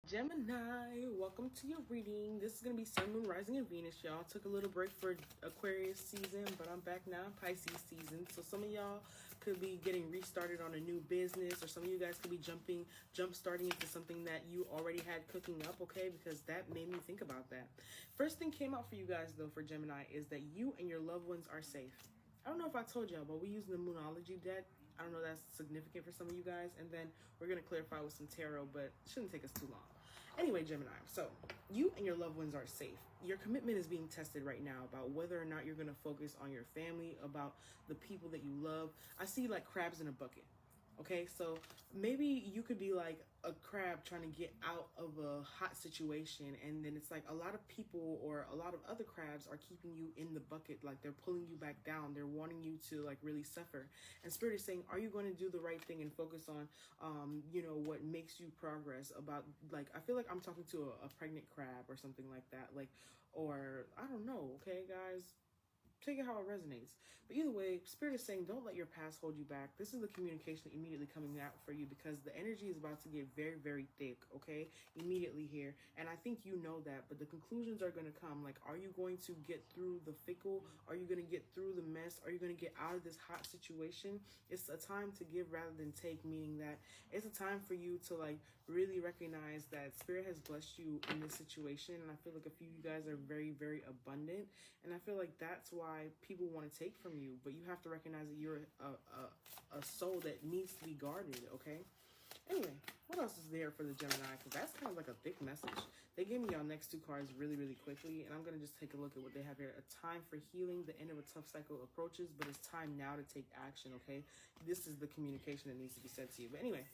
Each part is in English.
Gemini, welcome to your reading. This is going to be Sun, Moon, Rising, and Venus, y'all. Took a little break for Aquarius season, but I'm back now in Pisces season. So some of y'all could be getting restarted on a new business, or some of you guys could be jump starting into something that you already had cooking up, okay? Because that made me think about that. First thing came out for you guys, though, for Gemini, is that you and your loved ones are safe. I don't know if I told y'all, but we're using the Moonology deck. I don't know if that's significant for some of you guys. And then we're going to clarify with some tarot, but it shouldn't take us too long. Anyway, Gemini, so you and your loved ones are safe. Your commitment is being tested right now about whether or not you're going to focus on your family, about the people that you love. I see like crabs in a bucket. Okay, so maybe you could be like a crab trying to get out of a hot situation, and then it's like a lot of people or a lot of other crabs are keeping you in the bucket, like they're pulling you back down. They're wanting you to like really suffer. And Spirit is saying, are you going to do the right thing and focus on, what makes you progress? About like, I feel like I'm talking to a pregnant crab or something like that, like, or I don't know. Okay, guys. Take it how it resonates. But either way, Spirit is saying don't let your past hold you back. This is the communication immediately coming out for you because the energy is about to get very, very thick, okay? Immediately here. And I think you know that, but the conclusions are going to come. Like, are you going to get through the fickle? Are you going to get through the mess? Are you going to get out of this hot situation? It's a time to give rather than take, meaning that it's a time for you to, like, really recognize that Spirit has blessed you in this situation. And I feel like a few of you guys are very, very abundant. And I feel like that's why people want to take from you, but you have to recognize that you're a soul that needs to be guarded, okay? Anyway, what else is there for the Gemini? Because that's kind of like a thick message. They gave me y'all next two cards really, really quickly, and I'm going to just take a look at what they have here. A time for healing, the end of a tough cycle approaches, but it's time now to take action, okay? This is the communication that needs to be said to you. But anyway,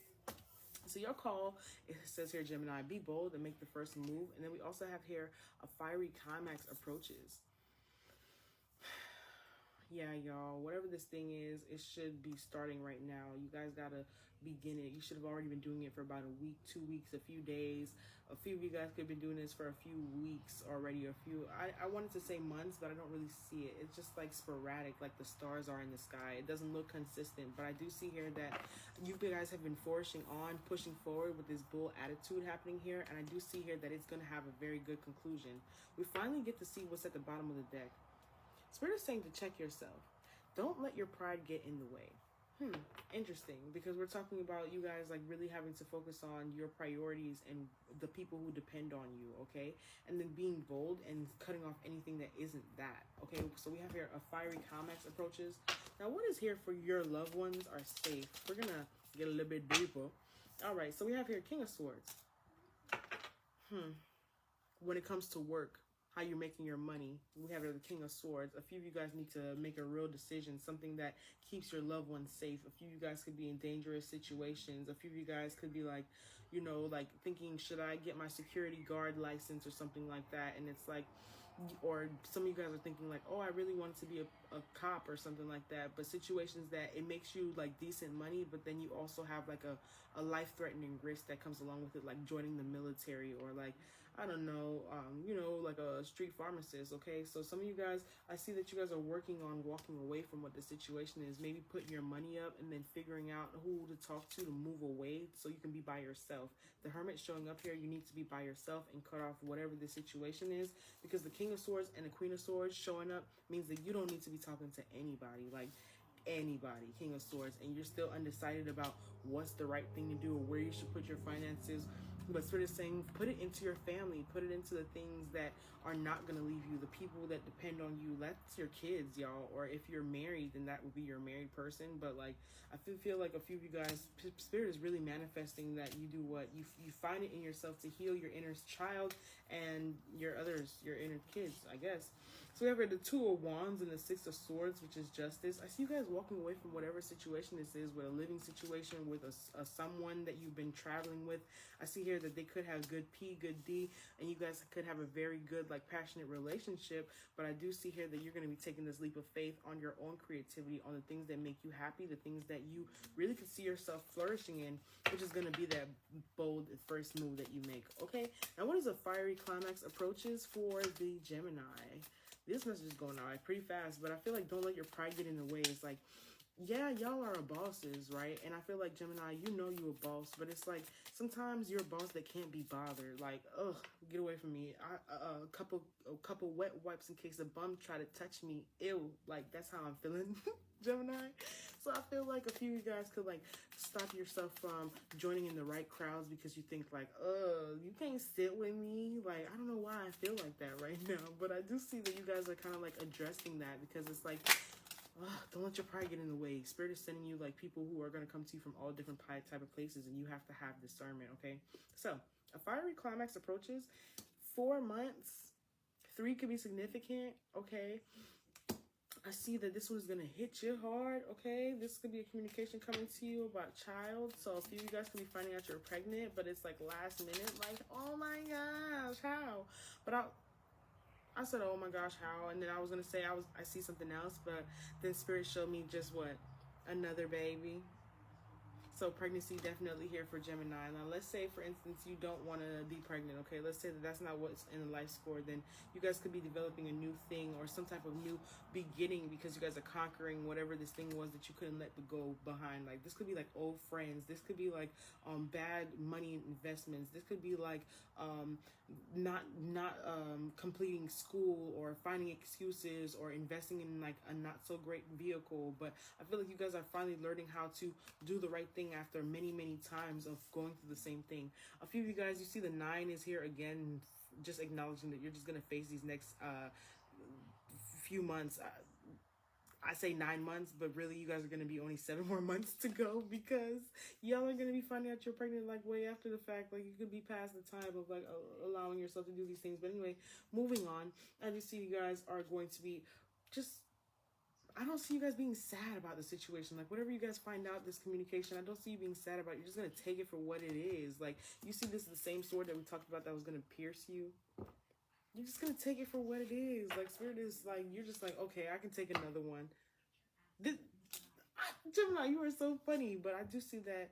so your call, it says here, Gemini, be bold and make the first move. And then we also have here a fiery climax approaches. Yeah, y'all, whatever this thing is, it should be starting right now. You guys gotta begin it. You should have already been doing it for about a week, 2 weeks, a few days. A few of you guys could have been doing this for a few weeks already. I wanted to say months, but I don't really see it. It's just like sporadic, like the stars are in the sky. It doesn't look consistent, but I do see here that you guys have been forcing on, pushing forward with this bull attitude happening here. And I do see here that it's gonna have a very good conclusion. We finally get to see what's at the bottom of the deck. Spirit is saying to check yourself. Don't let your pride get in the way. Interesting, because we're talking about you guys like really having to focus on your priorities and the people who depend on you, okay? And then being bold and cutting off anything that isn't that, okay? So we have here a fiery climax approaches. Now, what is here for your loved ones are safe? We're going to get a little bit deeper. All right, so we have here King of Swords. When it comes to work, how you're making your money, we have the King of Swords. A few of you guys need to make a real decision, something that keeps your loved ones safe. A few of you guys could be in dangerous situations. A few of you guys could be like, like thinking, should I get my security guard license or something like that? And it's like, or some of you guys are thinking like, oh, I really wanted to be a cop or something like that. But situations that it makes you like decent money, but then you also have like a life-threatening risk that comes along with it, like joining the military or like, I don't know, like a street pharmacist, okay? So some of you guys, I see that you guys are working on walking away from what the situation is, maybe putting your money up and then figuring out who to talk to move away so you can be by yourself. The Hermit showing up here, you need to be by yourself and cut off whatever the situation is, because the King of Swords and the Queen of Swords showing up means that you don't need to be talking to anybody, like anybody, King of Swords, and you're still undecided about what's the right thing to do or where you should put your finances. But Spirit is saying, put it into your family, put it into the things that are not going to leave you, the people that depend on you. That's your kids, y'all. Or if you're married, then that would be your married person. But like, I feel like a few of you guys, Spirit is really manifesting that you do what? You find it in yourself to heal your inner child and your inner kids, I guess. So we have the Two of Wands and the Six of Swords, which is justice. I see you guys walking away from whatever situation this is, with a living situation, with a someone that you've been traveling with. I see here that they could have good P, good D, and you guys could have a very good, like, passionate relationship. But I do see here that you're going to be taking this leap of faith on your own creativity, on the things that make you happy, the things that you really could see yourself flourishing in, which is going to be that bold first move that you make. Okay, now what is a fiery climax approaches for the Gemini? This message is going out pretty fast, but I feel like don't let your pride get in the way. It's like yeah, y'all are bosses, right? And I feel like Gemini, you know you a boss, but it's like sometimes you're a boss that can't be bothered. Like, ugh, get away from me. A couple wet wipes in case a bum try to touch me. Ew, like that's how I'm feeling, Gemini. So I feel like a few of you guys could like stop yourself from joining in the right crowds because you think like, you can't sit with me. Like, I don't know why I feel like that right now, but I do see that you guys are kind of like addressing that because it's like, don't let your pride get in the way. Spirit is sending you like people who are going to come to you from all different type of places, and you have to have discernment, okay? So, a fiery climax approaches. 4 months. 3 could be significant, okay? I see that this one's going to hit you hard, okay? This could be a communication coming to you about child. So, a few of you guys could be finding out you're pregnant, but it's like last minute, like, oh my gosh, how? But I said, oh my gosh, how? And then I was going to say I see something else, but then Spirit showed me just what? Another baby. So pregnancy definitely here for Gemini. Now, let's say, for instance, you don't want to be pregnant, okay? Let's say that that's not what's in the life score. Then you guys could be developing a new thing or some type of new beginning because you guys are conquering whatever this thing was that you couldn't let go behind. Like, this could be like old friends. This could be like bad money investments. This could be like not completing school or finding excuses or investing in like a not so great vehicle. But I feel like you guys are finally learning how to do the right thing after many times of going through the same thing. A few of you guys, you see the 9 is here again, just acknowledging that you're just going to face these next few months. I say 9 months, but really you guys are going to be only 7 more months to go because y'all are going to be finding out you're pregnant like way after the fact. Like, you could be past the time of like allowing yourself to do these things. But anyway, moving on. I just see you guys are going to be just, I don't see you guys being sad about the situation. Like, whatever you guys find out, this communication, I don't see you being sad about it. You're just going to take it for what it is. Like, you see this is the same sword that we talked about that was going to pierce you. You're just going to take it for what it is. Like, Spirit is like, you're just like, okay, I can take another one. Gemini, you are so funny. But I do see that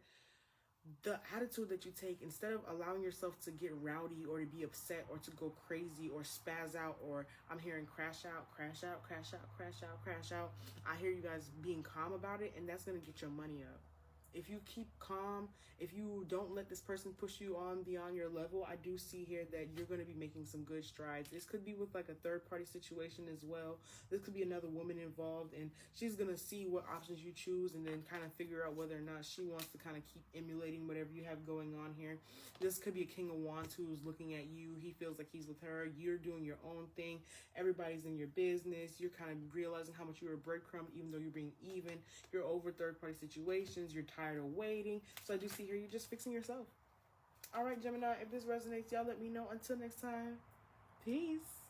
the attitude that you take, instead of allowing yourself to get rowdy or to be upset or to go crazy or spaz out, or I'm hearing crash out, crash out, crash out, crash out, crash out. I hear you guys being calm about it, and that's going to get your money up. If you keep calm, if you don't let this person push you on beyond your level, I do see here that you're going to be making some good strides. This could be with like a third party situation as well. This could be another woman involved, and she's going to see what options you choose and then kind of figure out whether or not she wants to kind of keep emulating whatever you have going on here. This could be a King of Wands who's looking at you. He feels like he's with her. You're doing your own thing. Everybody's in your business. You're kind of realizing how much you're a breadcrumb, even though you're being even. You're over third party situations. You're tired of waiting. So I do see here you're just fixing yourself. All right, Gemini, if this resonates, y'all let me know. Until next time, peace.